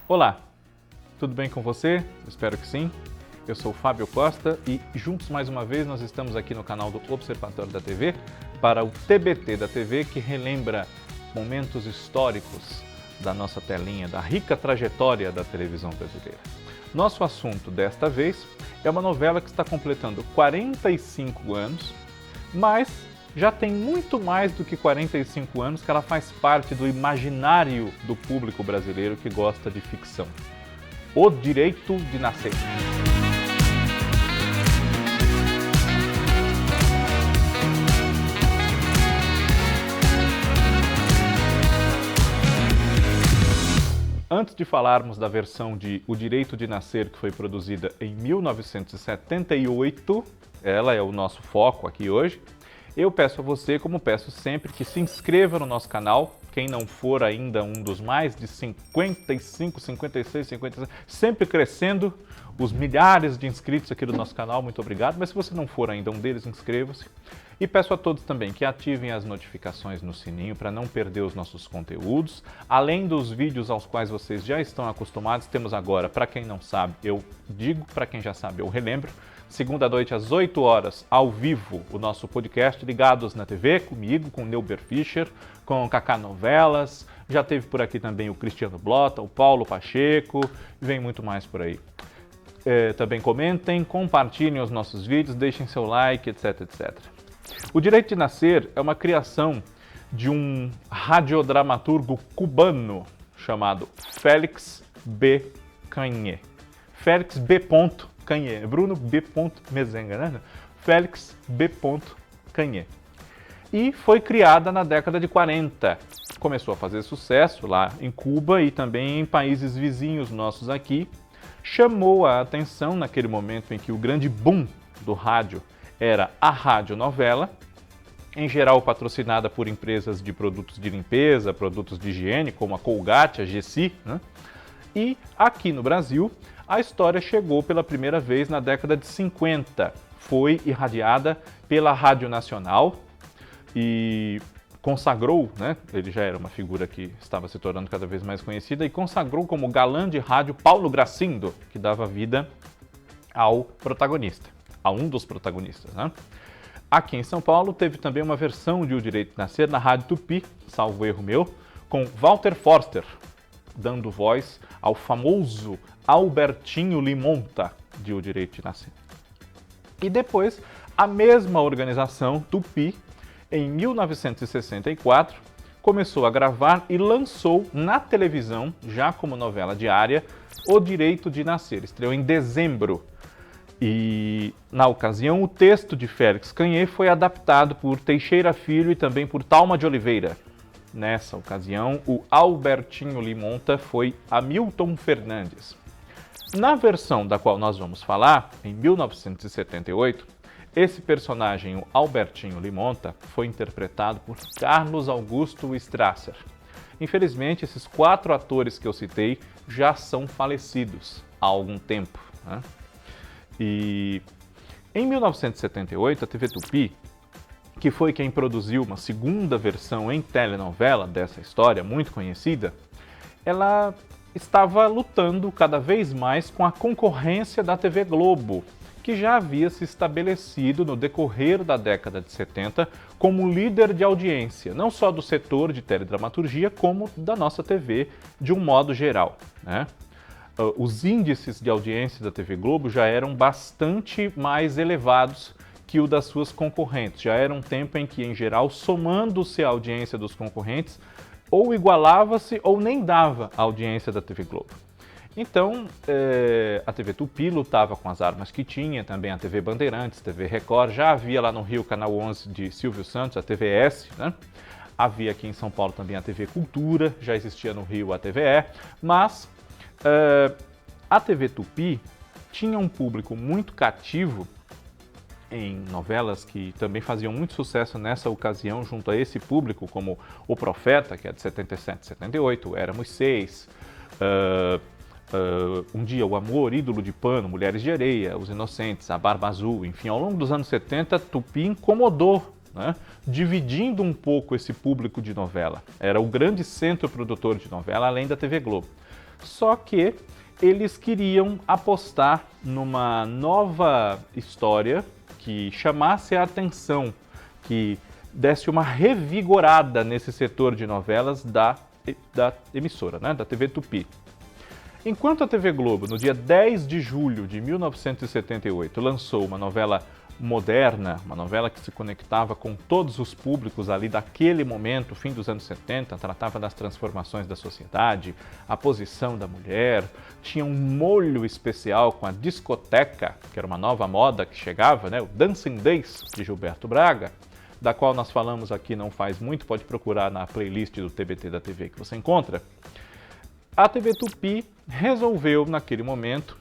Olá, tudo bem com você? Espero que sim. Eu sou o Fábio Costa e juntos mais uma vez nós estamos aqui no canal do Observatório da TV para o TBT da TV, que relembra momentos históricos da nossa telinha, da rica trajetória da televisão brasileira. Nosso assunto desta vez é uma novela que está completando 45 anos, mas já tem muito mais do que 45 anos que ela faz parte do imaginário do público brasileiro que gosta de ficção. O Direito de Nascer. Antes de falarmos da versão de O Direito de Nascer, que foi produzida em 1978, ela é o nosso foco aqui hoje, eu peço a você, como peço sempre, que se inscreva no nosso canal. Quem não for ainda um dos mais de 55, 56, 57, sempre crescendo os milhares de inscritos aqui do nosso canal, muito obrigado. Mas se você não for ainda um deles, inscreva-se. E peço a todos também que ativem as notificações no sininho para não perder os nossos conteúdos. Além dos vídeos aos quais vocês já estão acostumados, temos agora, para quem não sabe, eu digo, para quem já sabe, eu relembro, segunda noite às 8 horas, ao vivo, o nosso podcast Ligados na TV, comigo, com o Neuber Fischer, com Kaká Novelas, já teve por aqui também o Cristiano Blota, o Paulo Pacheco, e vem muito mais por aí. Também comentem, compartilhem os nossos vídeos, deixem seu like, etc, etc. O Direito de Nascer é uma criação de um radiodramaturgo cubano chamado Félix B. Canhé. Félix B. Canhé. Bruno B. Mezenga, né? Félix B. Canhé. E foi criada na década de 40. Começou a fazer sucesso lá em Cuba e também em países vizinhos nossos aqui. Chamou a atenção naquele momento em que o grande boom do rádio era a radionovela, em geral patrocinada por empresas de produtos de limpeza, produtos de higiene, como a Colgate, a Gessi, né? E aqui no Brasil, a história chegou pela primeira vez na década de 50. Foi irradiada pela Rádio Nacional e consagrou, né? Ele já era uma figura que estava se tornando cada vez mais conhecida, e consagrou como galã de rádio Paulo Gracindo, que dava vida ao protagonista, a um dos protagonistas, né? Aqui em São Paulo teve também uma versão de O Direito de Nascer na Rádio Tupi, salvo erro meu, com Walter Forster, dando voz ao famoso Albertinho Limonta de O Direito de Nascer. E depois, a mesma organização, Tupi, em 1964, começou a gravar e lançou na televisão, já como novela diária, O Direito de Nascer. Estreou em dezembro. E, na ocasião, o texto de Félix Canhé foi adaptado por Teixeira Filho e também por Thalma de Oliveira. Nessa ocasião, o Albertinho Limonta foi Hamilton Fernandes. Na versão da qual nós vamos falar, em 1978, esse personagem, o Albertinho Limonta, foi interpretado por Carlos Augusto Strasser. Infelizmente, esses 4 atores que eu citei já são falecidos há algum tempo, né? E em 1978, a TV Tupi, que foi quem produziu uma segunda versão em telenovela dessa história muito conhecida, ela estava lutando cada vez mais com a concorrência da TV Globo, que já havia se estabelecido no decorrer da década de 70 como líder de audiência, não só do setor de teledramaturgia, como da nossa TV de um modo geral, né? Os índices de audiência da TV Globo já eram bastante mais elevados que o das suas concorrentes. Já era um tempo em que, em geral, somando-se a audiência dos concorrentes, ou igualava-se ou nem dava a audiência da TV Globo. Então, a TV Tupi lutava com as armas que tinha, também a TV Bandeirantes, TV Record, já havia lá no Rio o Canal 11 de Silvio Santos, a TVS, né? Havia aqui em São Paulo também a TV Cultura, já existia no Rio a TVE, mas a TV Tupi tinha um público muito cativo em novelas que também faziam muito sucesso nessa ocasião junto a esse público, como O Profeta, que é de 77, 78, Éramos Seis, Um Dia o Amor, Ídolo de Pano, Mulheres de Areia, Os Inocentes, A Barba Azul, enfim, ao longo dos anos 70, Tupi incomodou, né, dividindo um pouco esse público de novela. Era o grande centro produtor de novela, além da TV Globo. Só que eles queriam apostar numa nova história que chamasse a atenção, que desse uma revigorada nesse setor de novelas da emissora, né, da TV Tupi. Enquanto a TV Globo, no dia 10 de julho de 1978, lançou uma novela moderna, uma novela que se conectava com todos os públicos ali daquele momento, fim dos anos 70, tratava das transformações da sociedade, a posição da mulher, tinha um molho especial com a discoteca, que era uma nova moda que chegava, né, o Dancing Days de Gilberto Braga, da qual nós falamos aqui não faz muito, pode procurar na playlist do TBT da TV que você encontra. A TV Tupi resolveu, naquele momento,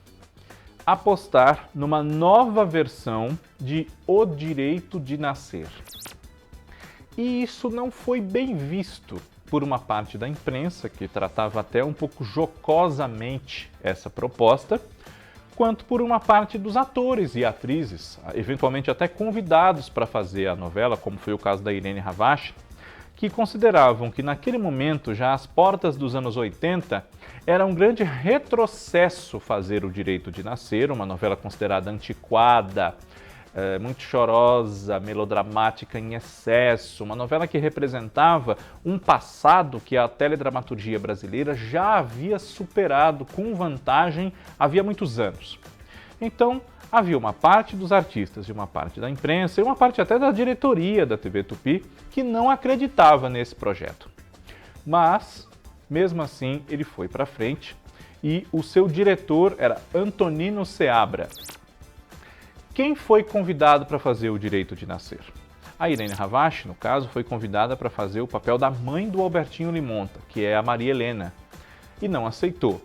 apostar numa nova versão de O Direito de Nascer. E isso não foi bem visto por uma parte da imprensa, que tratava até um pouco jocosamente essa proposta, quanto por uma parte dos atores e atrizes, eventualmente até convidados para fazer a novela, como foi o caso da Irene Ravache, que consideravam que naquele momento, já às portas dos anos 80, era um grande retrocesso fazer O Direito de Nascer, uma novela considerada antiquada, muito chorosa, melodramática em excesso, uma novela que representava um passado que a teledramaturgia brasileira já havia superado com vantagem havia muitos anos. Então, havia uma parte dos artistas e uma parte da imprensa e uma parte até da diretoria da TV Tupi que não acreditava nesse projeto. Mas, mesmo assim, ele foi para frente e o seu diretor era Antonino Seabra. Quem foi convidado para fazer O Direito de Nascer? A Irene Ravache, no caso, foi convidada para fazer o papel da mãe do Albertinho Limonta, que é a Maria Helena, e não aceitou.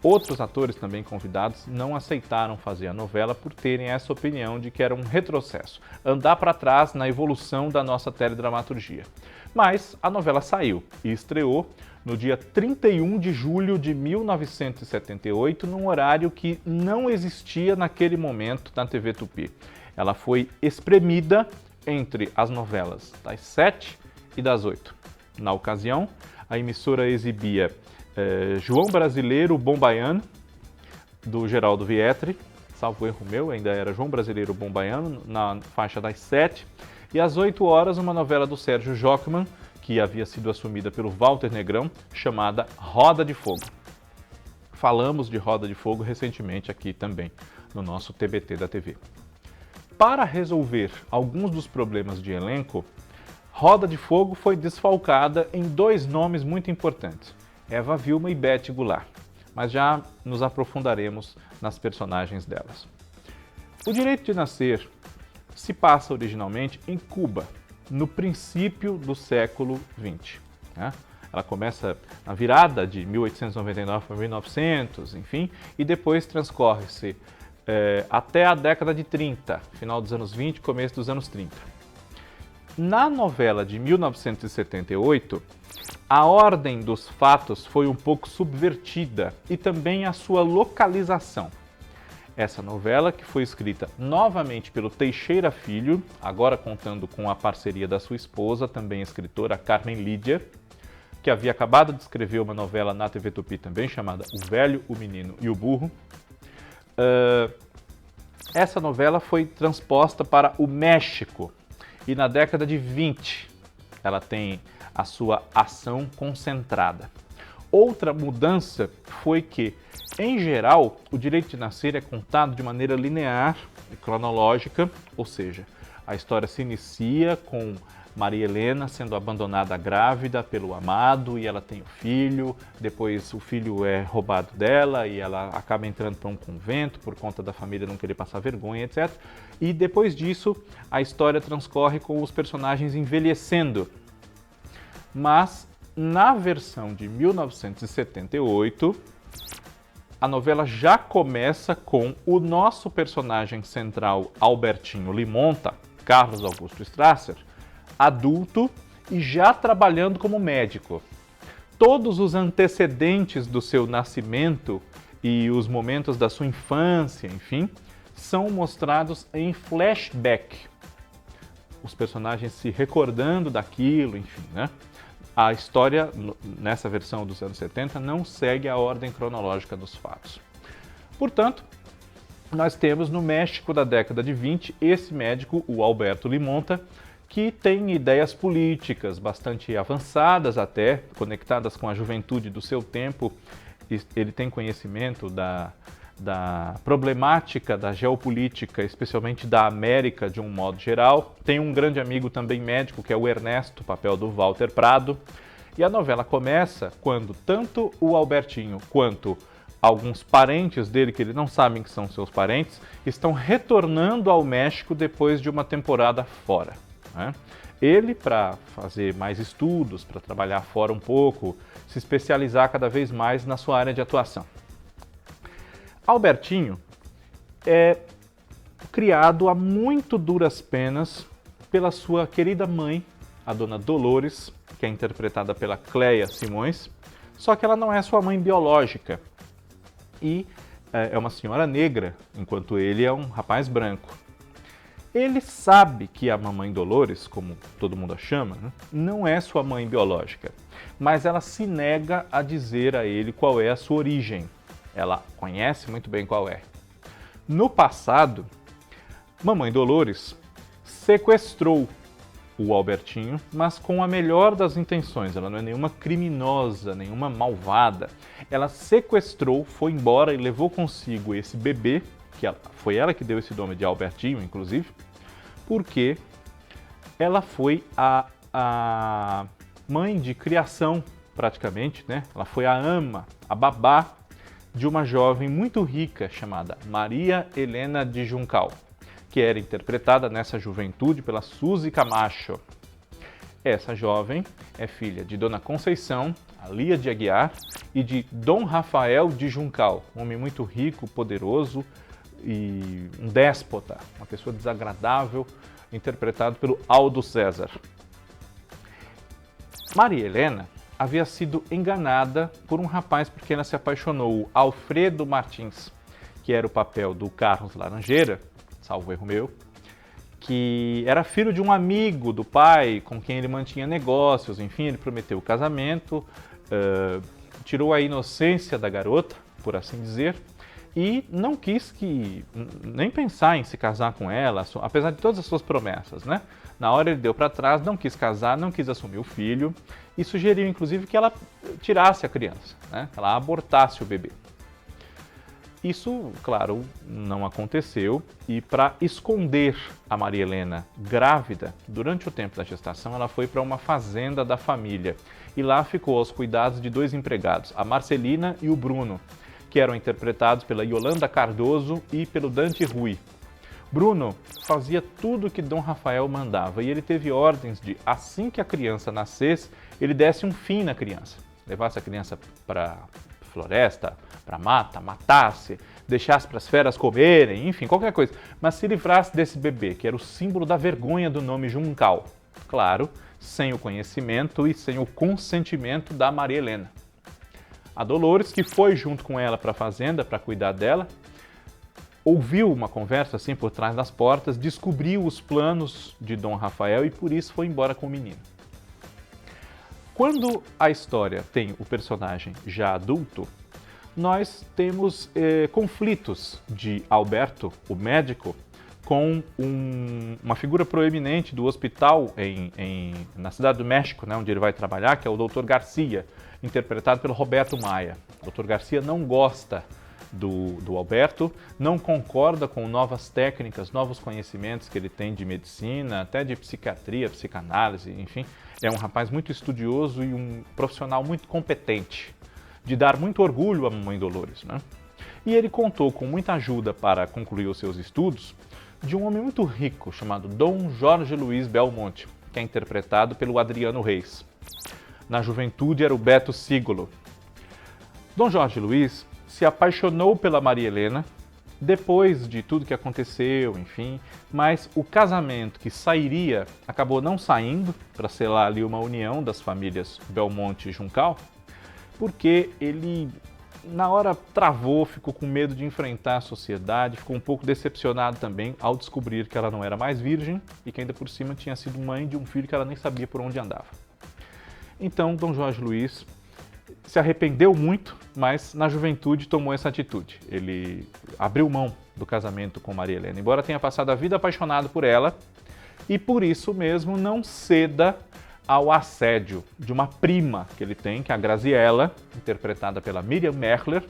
Outros atores também convidados não aceitaram fazer a novela por terem essa opinião de que era um retrocesso, andar para trás na evolução da nossa teledramaturgia. Mas a novela saiu e estreou no dia 31 de julho de 1978, num horário que não existia naquele momento na TV Tupi. Ela foi espremida entre as novelas das 7 e das 8. Na ocasião, a emissora exibia João Brasileiro Bom Baiano, do Geraldo Vietri, salvo erro meu, ainda era João Brasileiro Bom Baiano, na faixa das 7, e às 8 horas uma novela do Sérgio Jockman, que havia sido assumida pelo Walter Negrão, chamada Roda de Fogo. Falamos de Roda de Fogo recentemente aqui também, no nosso TBT da TV. Para resolver alguns dos problemas de elenco, Roda de Fogo foi desfalcada em dois nomes muito importantes, Eva Vilma e Bete Goulart, mas já nos aprofundaremos nas personagens delas. O Direito de Nascer se passa originalmente em Cuba, no princípio do século XX. Né? Ela começa na virada de 1899 para 1900, enfim, e depois transcorre-se até a década de 30, final dos anos 20, começo dos anos 30. Na novela de 1978, a ordem dos fatos foi um pouco subvertida e também a sua localização. Essa novela, que foi escrita novamente pelo Teixeira Filho, agora contando com a parceria da sua esposa, também escritora Carmen Lídia, que havia acabado de escrever uma novela na TV Tupi também, chamada O Velho, o Menino e o Burro. Essa novela foi transposta para o México e na década de 20 ela tem a sua ação concentrada. Outra mudança foi que, em geral, O Direito de Nascer é contado de maneira linear e cronológica, ou seja, a história se inicia com Maria Helena sendo abandonada grávida pelo amado e ela tem o filho, depois o filho é roubado dela e ela acaba entrando para um convento por conta da família não querer passar vergonha, etc. E depois disso, a história transcorre com os personagens envelhecendo. Mas, na versão de 1978, a novela já começa com o nosso personagem central, Albertinho Limonta, Carlos Augusto Strasser, adulto e já trabalhando como médico. Todos os antecedentes do seu nascimento e os momentos da sua infância, enfim, são mostrados em flashback. Os personagens se recordando daquilo, enfim, né? a história, nessa versão dos anos 70, não segue a ordem cronológica dos fatos. Portanto, nós temos no México da década de 20 esse médico, o Alberto Limonta, que tem ideias políticas bastante avançadas até, conectadas com a juventude do seu tempo. Ele tem conhecimento da problemática da geopolítica, especialmente da América de um modo geral. Tem um grande amigo também médico, que é o Ernesto, papel do Walter Prado. E a novela começa quando tanto o Albertinho quanto alguns parentes dele, que ele não sabem que são seus parentes, estão retornando ao México depois de uma temporada fora, né? Ele, para fazer mais estudos, para trabalhar fora um pouco, se especializar cada vez mais na sua área de atuação. Albertinho é criado a muito duras penas pela sua querida mãe, a dona Dolores, que é interpretada pela Cléia Simões, só que ela não é sua mãe biológica e é uma senhora negra, enquanto ele é um rapaz branco. Ele sabe que a mamãe Dolores, como todo mundo a chama, né, não é sua mãe biológica, mas ela se nega a dizer a ele qual é a sua origem. Ela conhece muito bem qual é. No passado, mamãe Dolores sequestrou o Albertinho, mas com a melhor das intenções. Ela não é nenhuma criminosa, nenhuma malvada. Ela sequestrou, foi embora e levou consigo esse bebê, foi ela que deu esse nome de Albertinho, inclusive, porque ela foi a mãe de criação, praticamente, né? Ela foi a ama, a babá de uma jovem muito rica chamada Maria Helena de Juncal, que era interpretada nessa juventude pela Suzy Camacho. Essa jovem é filha de Dona Conceição, Alia de Aguiar, e de Dom Rafael de Juncal, um homem muito rico, poderoso e um déspota, uma pessoa desagradável, interpretado pelo Aldo César. Maria Helena havia sido enganada por um rapaz porque ela se apaixonou, o Alfredo Martins, que era o papel do Carlos Laranjeira, salvo erro meu, que era filho de um amigo do pai com quem ele mantinha negócios. Enfim, ele prometeu o casamento, tirou a inocência da garota, por assim dizer, e não quis nem pensar em se casar com ela, apesar de todas as suas promessas, né? Na hora ele deu para trás, não quis casar, não quis assumir o filho e sugeriu inclusive que ela tirasse a criança, né? Que ela abortasse o bebê. Isso, claro, não aconteceu e para esconder a Maria Helena grávida, durante o tempo da gestação, ela foi para uma fazenda da família e lá ficou aos cuidados de dois empregados, a Marcelina e o Bruno, que eram interpretados pela Yolanda Cardoso e pelo Dante Rui. Bruno fazia tudo o que Dom Rafael mandava e ele teve ordens de, assim que a criança nascesse, ele desse um fim na criança. Levasse a criança para floresta, para mata, matasse, deixasse para as feras comerem, enfim, qualquer coisa. Mas se livrasse desse bebê, que era o símbolo da vergonha do nome Juncal. Claro, sem o conhecimento e sem o consentimento da Maria Helena. A Dolores, que foi junto com ela para a fazenda para cuidar dela, ouviu uma conversa assim por trás das portas, descobriu os planos de Dom Rafael e por isso foi embora com o menino. Quando a história tem o personagem já adulto, nós temos conflitos de Alberto, o médico, com uma figura proeminente do hospital na cidade do México, né, onde ele vai trabalhar, que é o Dr. Garcia, interpretado pelo Roberto Maia. O Dr. Garcia não gosta do Alberto, não concorda com novas técnicas, novos conhecimentos que ele tem de medicina, até de psiquiatria, psicanálise, enfim. É um rapaz muito estudioso e um profissional muito competente, de dar muito orgulho à mamãe Dolores, né? E ele contou com muita ajuda para concluir os seus estudos de um homem muito rico chamado Dom Jorge Luiz Belmonte, que é interpretado pelo Adriano Reis. Na juventude era o Beto Sigolo. Dom Jorge Luiz se apaixonou pela Maria Helena depois de tudo que aconteceu, enfim, mas o casamento que sairia acabou não saindo para selar ali uma união das famílias Belmonte e Juncal, porque ele na hora travou, ficou com medo de enfrentar a sociedade, ficou um pouco decepcionado também ao descobrir que ela não era mais virgem e que ainda por cima tinha sido mãe de um filho que ela nem sabia por onde andava. Então, Dom Jorge Luís se arrependeu muito, mas na juventude tomou essa atitude. Ele abriu mão do casamento com Maria Helena, embora tenha passado a vida apaixonado por ela, e por isso mesmo não ceda ao assédio de uma prima que ele tem, que é a Graziella, interpretada pela Miriam Merkler,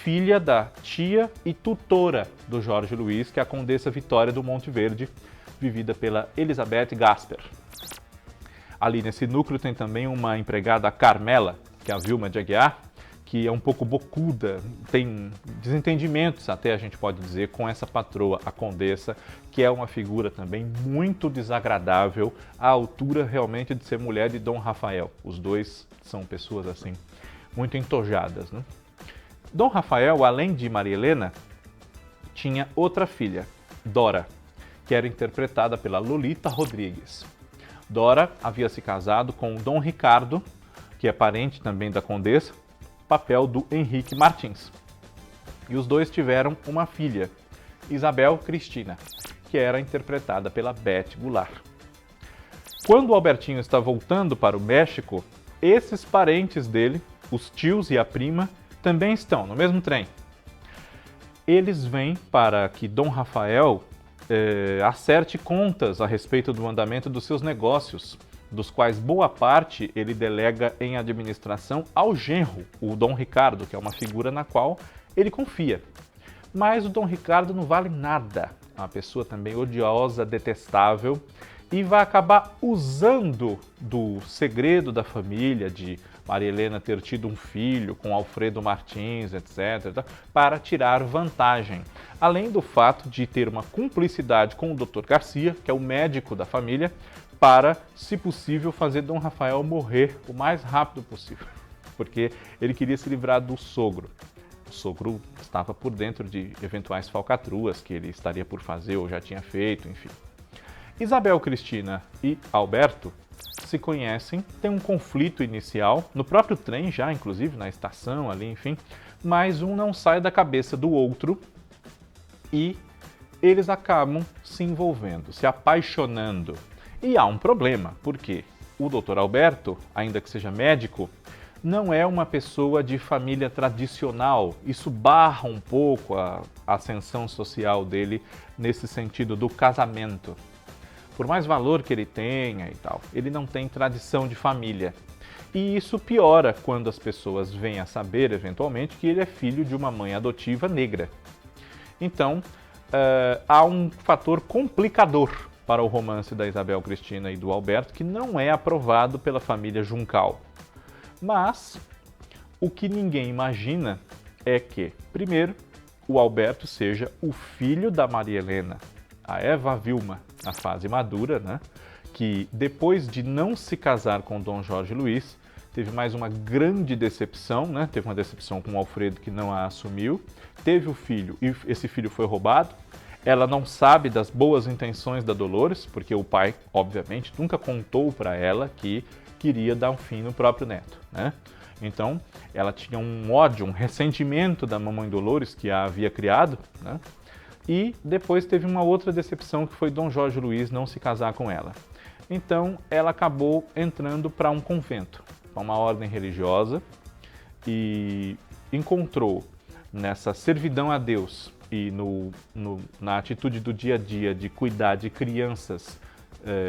filha da tia e tutora do Jorge Luís, que é a Condessa Vitória do Monte Verde, vivida pela Elizabeth Gasper. Ali nesse núcleo tem também uma empregada, Carmela, que é a Vilma de Aguiar, que é um pouco bocuda, tem desentendimentos, até a gente pode dizer, com essa patroa, a Condessa, que é uma figura também muito desagradável, à altura realmente de ser mulher de Dom Rafael. Os dois são pessoas assim, muito entojadas, né? Dom Rafael, além de Maria Helena, tinha outra filha, Dora, que era interpretada pela Lolita Rodrigues. Dora havia se casado com Dom Ricardo, que é parente também da Condessa, papel do Henrique Martins. E os dois tiveram uma filha, Isabel Cristina, que era interpretada pela Beth Goulart. Quando o Albertinho está voltando para o México, esses parentes dele, os tios e a prima, também estão no mesmo trem. Eles vêm para que Dom Rafael acerte contas a respeito do andamento dos seus negócios, dos quais boa parte ele delega em administração ao genro, o Dom Ricardo, que é uma figura na qual ele confia. Mas o Dom Ricardo não vale nada, é uma pessoa também odiosa, detestável, e vai acabar usando do segredo da família, de Maria Helena ter tido um filho com Alfredo Martins, etc., para tirar vantagem. Além do fato de ter uma cumplicidade com o Dr. Garcia, que é o médico da família, para, se possível, fazer Dom Rafael morrer o mais rápido possível, porque ele queria se livrar do sogro. O sogro estava por dentro de eventuais falcatruas que ele estaria por fazer ou já tinha feito, enfim. Isabel Cristina e Alberto se conhecem, tem um conflito inicial, no próprio trem já, inclusive, na estação ali, enfim, mas um não sai da cabeça do outro e eles acabam se envolvendo, se apaixonando. E há um problema, porque o Dr. Alberto, ainda que seja médico, não é uma pessoa de família tradicional. Isso barra um pouco a ascensão social dele nesse sentido do casamento. Por mais valor que ele tenha e tal, ele não tem tradição de família. E isso piora quando as pessoas vêm a saber, eventualmente, que ele é filho de uma mãe adotiva negra. Então, há um fator complicador para o romance da Isabel Cristina e do Alberto, que não é aprovado pela família Juncal. Mas o que ninguém imagina é que, primeiro, o Alberto seja o filho da Maria Helena, a Eva Vilma, na fase madura, né? Que depois de não se casar com Dom Jorge Luís, teve mais uma grande decepção, né? Teve uma decepção com o Alfredo, que não a assumiu, teve o filho e esse filho foi roubado. Ela não sabe das boas intenções da Dolores, porque o pai, obviamente, nunca contou para ela que queria dar um fim no próprio neto, né? Então, ela tinha um ódio, um ressentimento da mamãe Dolores, que a havia criado, né? E depois teve uma outra decepção, que foi Dom Jorge Luís não se casar com ela. Então, ela acabou entrando para um convento, para uma ordem religiosa, e encontrou nessa servidão a Deus e na atitude do dia a dia de cuidar de crianças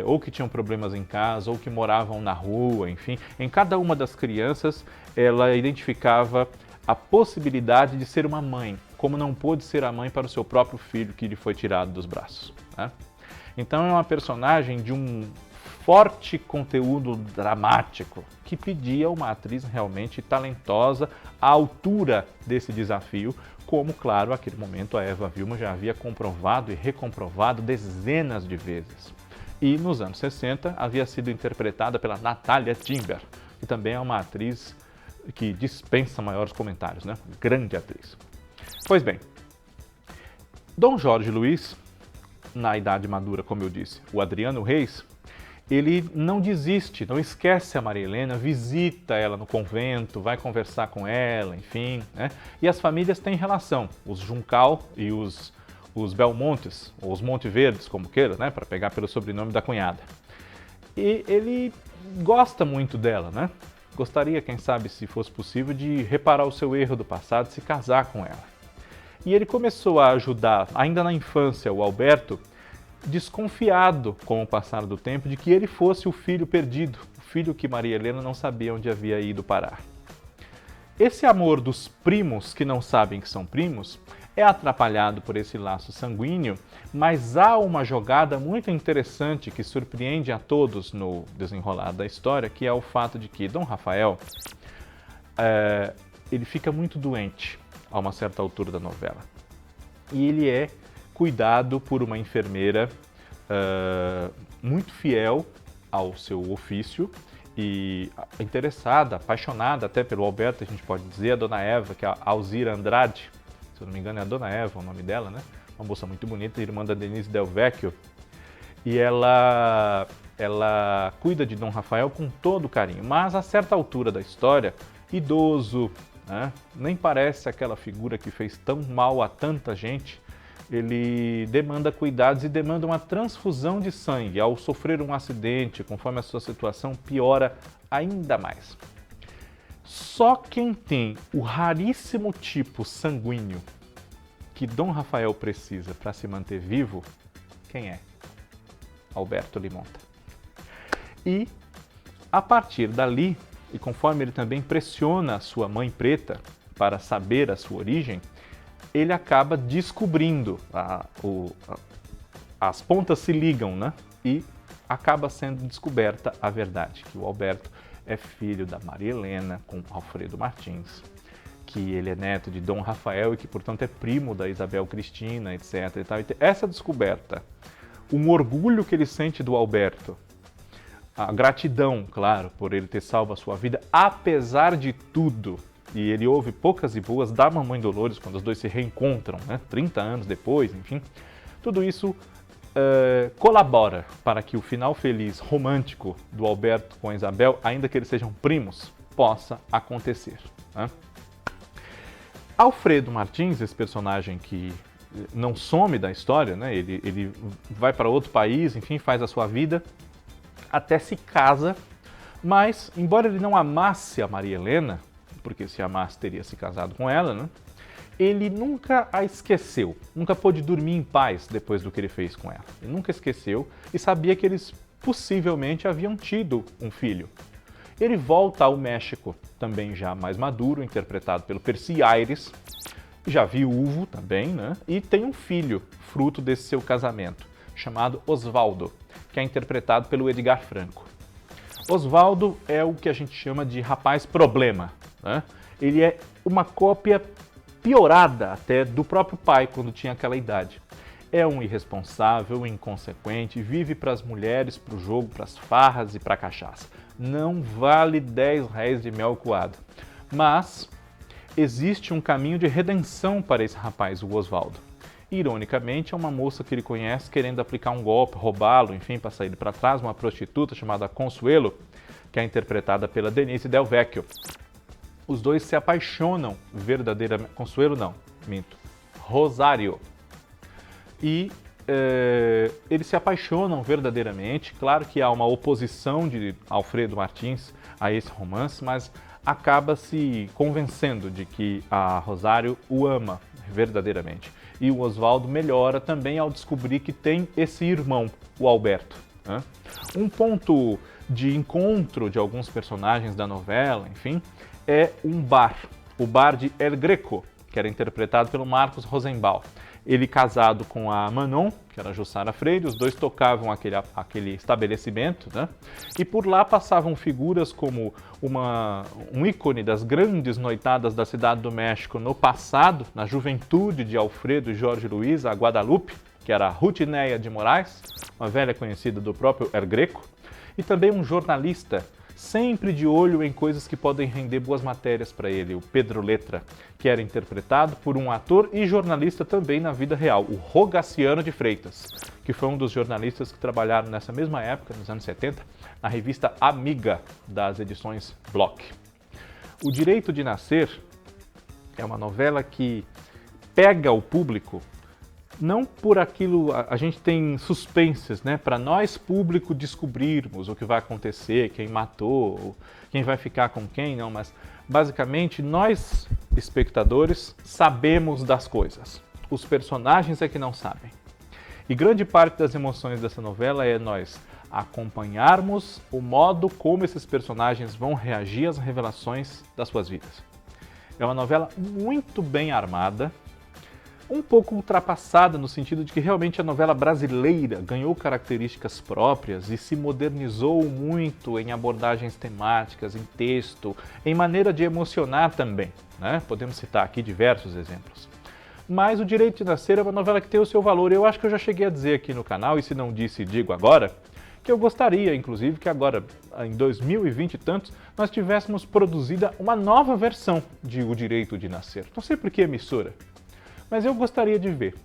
ou que tinham problemas em casa ou que moravam na rua, enfim, em cada uma das crianças ela identificava a possibilidade de ser uma mãe, como não pôde ser a mãe para o seu próprio filho que lhe foi tirado dos braços, né? Então é uma personagem de um forte conteúdo dramático que pedia uma atriz realmente talentosa à altura desse desafio, como, claro, naquele momento a Eva Vilma já havia comprovado e recomprovado dezenas de vezes. E nos anos 60 havia sido interpretada pela Natalia Timber, que também é uma atriz que dispensa maiores comentários, né? Grande atriz. Pois bem, Dom Jorge Luís, na idade madura, como eu disse, o Adriano Reis, ele não desiste, não esquece a Maria Helena, visita ela no convento, vai conversar com ela, enfim, né? E as famílias têm relação, os Juncal e os Belmontes, ou os Monteverdes, como queira, né? Para pegar pelo sobrenome da cunhada. E ele gosta muito dela, né? Gostaria, quem sabe, se fosse possível, de reparar o seu erro do passado, se casar com ela. E ele começou a ajudar, ainda na infância, o Alberto, desconfiado com o passar do tempo de que ele fosse o filho perdido, o filho que Maria Helena não sabia onde havia ido parar. Esse amor dos primos que não sabem que são primos é atrapalhado por esse laço sanguíneo, mas há uma jogada muito interessante que surpreende a todos no desenrolar da história, que é o fato de que Dom Rafael ele fica muito doente a uma certa altura da novela. E ele é cuidado por uma enfermeira muito fiel ao seu ofício e interessada, apaixonada até pelo Alberto, a gente pode dizer, a Dona Eva, que é a Alzira Andrade, se eu não me engano é a Dona Eva o nome dela, né? Uma moça muito bonita, irmã da Denise Del Vecchio. E ela cuida de Dom Rafael com todo carinho, mas a certa altura da história, idoso, né? Nem parece aquela figura que fez tão mal a tanta gente, ele demanda cuidados e demanda uma transfusão de sangue. Ao sofrer um acidente, conforme a sua situação, piora ainda mais. Só quem tem o raríssimo tipo sanguíneo que Dom Rafael precisa para se manter vivo, quem é? Alberto Limonta. E, a partir dali, e conforme ele também pressiona a sua mãe preta para saber a sua origem, ele acaba descobrindo, as pontas se ligam, né? E acaba sendo descoberta a verdade, que o Alberto é filho da Maria Helena com Alfredo Martins, que ele é neto de Dom Rafael e que, portanto, é primo da Isabel Cristina, etc. E tal. E essa descoberta, um orgulho que ele sente do Alberto, a gratidão, claro, por ele ter salvo a sua vida, apesar de tudo, e ele ouve poucas e boas da Mamãe Dolores quando os dois se reencontram, né? 30 anos depois, enfim, tudo isso colabora para que o final feliz, romântico do Alberto com a Isabel, ainda que eles sejam primos, possa acontecer, né? Alfredo Martins, esse personagem que não some da história, né? Ele vai para outro país, enfim, faz a sua vida, até se casa, mas, embora ele não amasse a Maria Helena, porque se amasse teria se casado com ela, né? Ele nunca a esqueceu, nunca pôde dormir em paz depois do que ele fez com ela. Ele nunca esqueceu e sabia que eles possivelmente haviam tido um filho. Ele volta ao México, também já mais maduro, interpretado pelo Percy Ayres, já viúvo também, né? E tem um filho, fruto desse seu casamento, chamado Osvaldo, que é interpretado pelo Edgar Franco. Osvaldo é o que a gente chama de rapaz problema, né? Ele é uma cópia piorada até do próprio pai quando tinha aquela idade. É um irresponsável, inconsequente, vive para as mulheres, para o jogo, para as farras e para a cachaça. Não vale 10 réis de mel coado. Mas existe um caminho de redenção para esse rapaz, o Osvaldo. Ironicamente, é uma moça que ele conhece querendo aplicar um golpe, roubá-lo, enfim, para sair para trás, uma prostituta chamada Consuelo, que é interpretada pela Denise Del Vecchio. Os dois se apaixonam verdadeiramente. Consuelo não, minto. Rosário. E eles se apaixonam verdadeiramente. Claro que há uma oposição de Alfredo Martins a esse romance, mas acaba se convencendo de que a Rosário o ama verdadeiramente. E o Osvaldo melhora também ao descobrir que tem esse irmão, o Alberto, né? Um ponto de encontro de alguns personagens da novela, enfim, é um bar, o bar de El Greco, que era interpretado pelo Marcos Rosenbaum. Ele casado com a Manon, que era a Jussara Freire, os dois tocavam aquele estabelecimento, né? E por lá passavam figuras como um ícone das grandes noitadas da Cidade do México no passado, na juventude de Alfredo e Jorge Luiz, a Guadalupe, que era a Rutineia de Moraes, uma velha conhecida do próprio El Greco, e também um jornalista sempre de olho em coisas que podem render boas matérias para ele, o Pedro Letra, que era interpretado por um ator e jornalista também na vida real, o Rogaciano de Freitas, que foi um dos jornalistas que trabalharam nessa mesma época, nos anos 70, na revista Amiga, das edições Block. O Direito de Nascer é uma novela que pega o público não por aquilo, a gente tem suspenses, né? Para nós, público, descobrirmos o que vai acontecer, quem matou, quem vai ficar com quem, não, mas basicamente nós, espectadores, sabemos das coisas. Os personagens é que não sabem. E grande parte das emoções dessa novela é nós acompanharmos o modo como esses personagens vão reagir às revelações das suas vidas. É uma novela muito bem armada, um pouco ultrapassada no sentido de que realmente a novela brasileira ganhou características próprias e se modernizou muito em abordagens temáticas, em texto, em maneira de emocionar também, né? Podemos citar aqui diversos exemplos. Mas O Direito de Nascer é uma novela que tem o seu valor. Eu acho que eu já cheguei a dizer aqui no canal, e se não disse, digo agora, que eu gostaria, inclusive, que agora, em 2020 e tantos, nós tivéssemos produzida uma nova versão de O Direito de Nascer. Não sei por que emissora, mas eu gostaria de ver.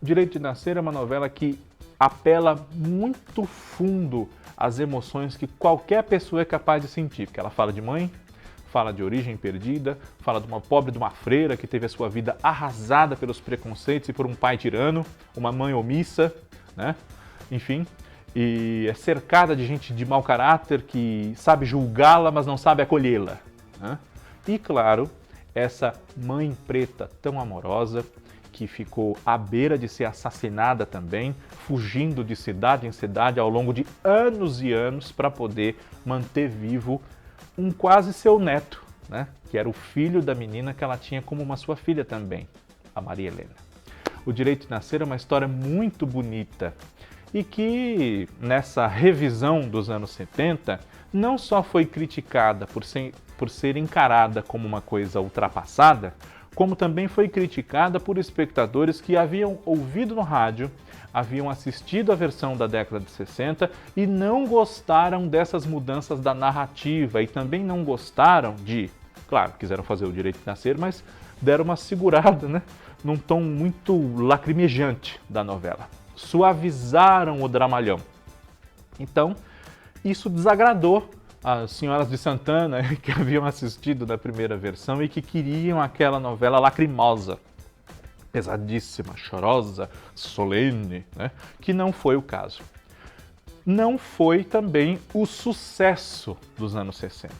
O Direito de Nascer é uma novela que apela muito fundo às emoções que qualquer pessoa é capaz de sentir, porque ela fala de mãe, fala de origem perdida, fala de uma pobre de uma freira que teve a sua vida arrasada pelos preconceitos e por um pai tirano, uma mãe omissa, né? Enfim, e é cercada de gente de mau caráter que sabe julgá-la, mas não sabe acolhê-la, né? E, claro, essa mãe preta tão amorosa que ficou à beira de ser assassinada também, fugindo de cidade em cidade ao longo de anos e anos para poder manter vivo um quase seu neto, né? Que era o filho da menina que ela tinha como uma sua filha também, a Maria Helena. O Direito de Nascer é uma história muito bonita e que, nessa revisão dos anos 70, não só foi criticada por ser encarada como uma coisa ultrapassada, como também foi criticada por espectadores que haviam ouvido no rádio, haviam assistido a versão da década de 60 e não gostaram dessas mudanças da narrativa e também não gostaram de, claro, quiseram fazer O Direito de Nascer, mas deram uma segurada, né, num tom muito lacrimejante da novela. Suavizaram o dramalhão. Então, isso desagradou as senhoras de Santana que haviam assistido na primeira versão e que queriam aquela novela lacrimosa, pesadíssima, chorosa, solene, né? Que não foi o caso. Não foi também o sucesso dos anos 60.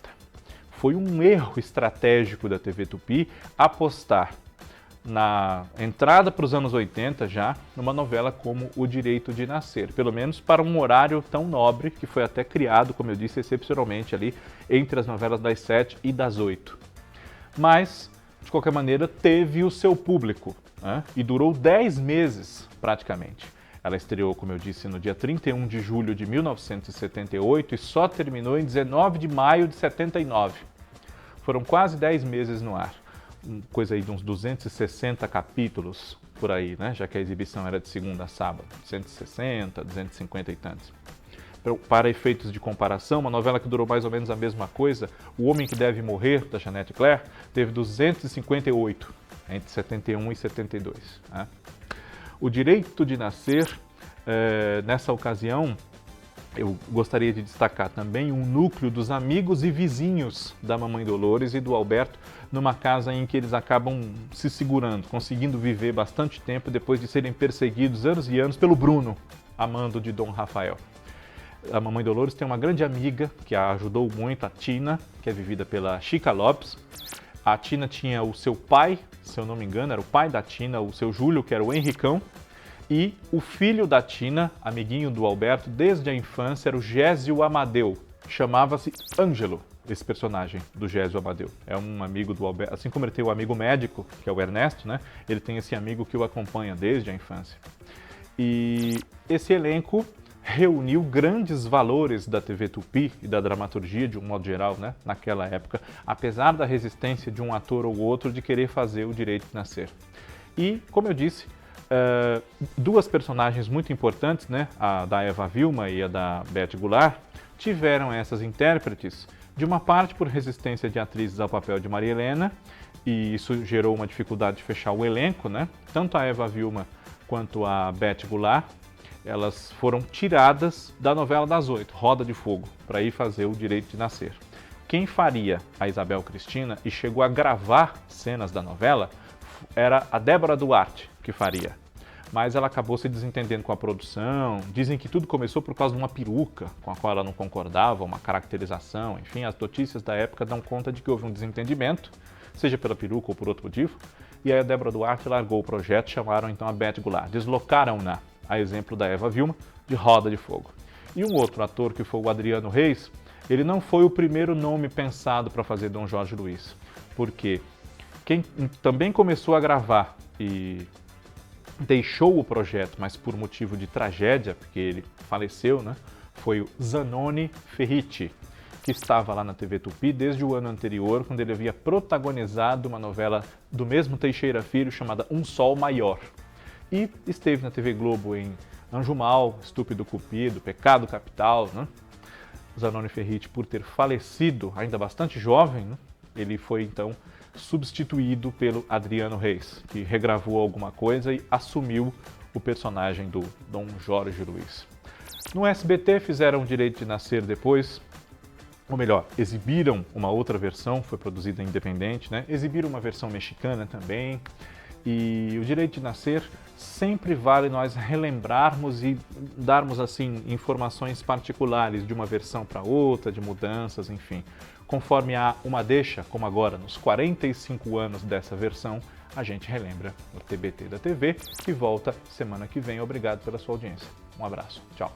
Foi um erro estratégico da TV Tupi apostar na entrada para os anos 80 já, numa novela como O Direito de Nascer, pelo menos para um horário tão nobre que foi até criado, como eu disse, excepcionalmente ali entre as novelas das 7 e das 8. Mas, de qualquer maneira, teve o seu público, né? E durou 10 meses praticamente. Ela estreou, como eu disse, no dia 31 de julho de 1978 e só terminou em 19 de maio de 79. Foram quase 10 meses no ar. Coisa aí de uns 260 capítulos por aí, né? Já que a exibição era de segunda a sábado, 160, 250 e tantos. Para efeitos de comparação, uma novela que durou mais ou menos a mesma coisa, O Homem que Deve Morrer, da Jeanette Claire, teve 258, entre 71 e 72. Né? O Direito de Nascer, nessa ocasião, eu gostaria de destacar também um núcleo dos amigos e vizinhos da Mamãe Dolores e do Alberto, numa casa em que eles acabam se segurando, conseguindo viver bastante tempo depois de serem perseguidos anos e anos pelo Bruno, amando de Dom Rafael. A Mamãe Dolores tem uma grande amiga que a ajudou muito, a Tina, que é vivida pela Chica Lopes. A Tina tinha o seu pai, se eu não me engano, era o pai da Tina, o seu Júlio, que era o Henricão, e o filho da Tina, amiguinho do Alberto, desde a infância, era o Gésio Amadeu. Chamava-se Ângelo, esse personagem do Gésio Amadeu. É um amigo do Alberto, assim como ele tem o amigo médico, que é o Ernesto, né? Ele tem esse amigo que o acompanha desde a infância. E esse elenco reuniu grandes valores da TV Tupi e da dramaturgia de um modo geral, né, naquela época, apesar da resistência de um ator ou outro de querer fazer O Direito de Nascer. E, como eu disse, duas personagens muito importantes, né, a da Eva Vilma e a da Beth Goulart, tiveram essas intérpretes, de uma parte por resistência de atrizes ao papel de Maria Helena, e isso gerou uma dificuldade de fechar o elenco, né? Tanto a Eva Vilma quanto a Beth Goulart, elas foram tiradas da novela das 8, Roda de Fogo, para ir fazer O Direito de Nascer. Quem faria a Isabel Cristina e chegou a gravar cenas da novela era a Débora Duarte que faria. mas ela acabou se desentendendo com a produção. Dizem que tudo começou por causa de uma peruca com a qual ela não concordava, uma caracterização, enfim, as notícias da época dão conta de que houve um desentendimento, seja pela peruca ou por outro motivo, e aí a Débora Duarte largou o projeto, chamaram então a Beth Goulart, deslocaram-na, a exemplo da Eva Vilma, de Roda de Fogo. E um outro ator, que foi o Adriano Reis, ele não foi o primeiro nome pensado para fazer Dom Jorge Luís, porque quem também começou a gravar e deixou o projeto, mas por motivo de tragédia, porque ele faleceu, né, foi o Zanoni Ferriti, que estava lá na TV Tupi desde o ano anterior, quando ele havia protagonizado uma novela do mesmo Teixeira Filho chamada Um Sol Maior. E esteve na TV Globo em Anjo Mal, Estúpido Cupido, Pecado Capital, né? Zanoni Ferriti, por ter falecido ainda bastante jovem, né? Ele foi então substituído pelo Adriano Reis, que regravou alguma coisa e assumiu o personagem do Dom Jorge Luís. No SBT fizeram o Direito de Nascer depois, ou melhor, exibiram uma outra versão, foi produzida independente, né? Exibiram uma versão mexicana também. E o Direito de Nascer sempre vale nós relembrarmos e darmos assim informações particulares de uma versão para outra, de mudanças, enfim. Conforme há uma deixa, como agora nos 45 anos dessa versão, a gente relembra o TBT da TV e volta semana que vem. Obrigado pela sua audiência. Um abraço. Tchau.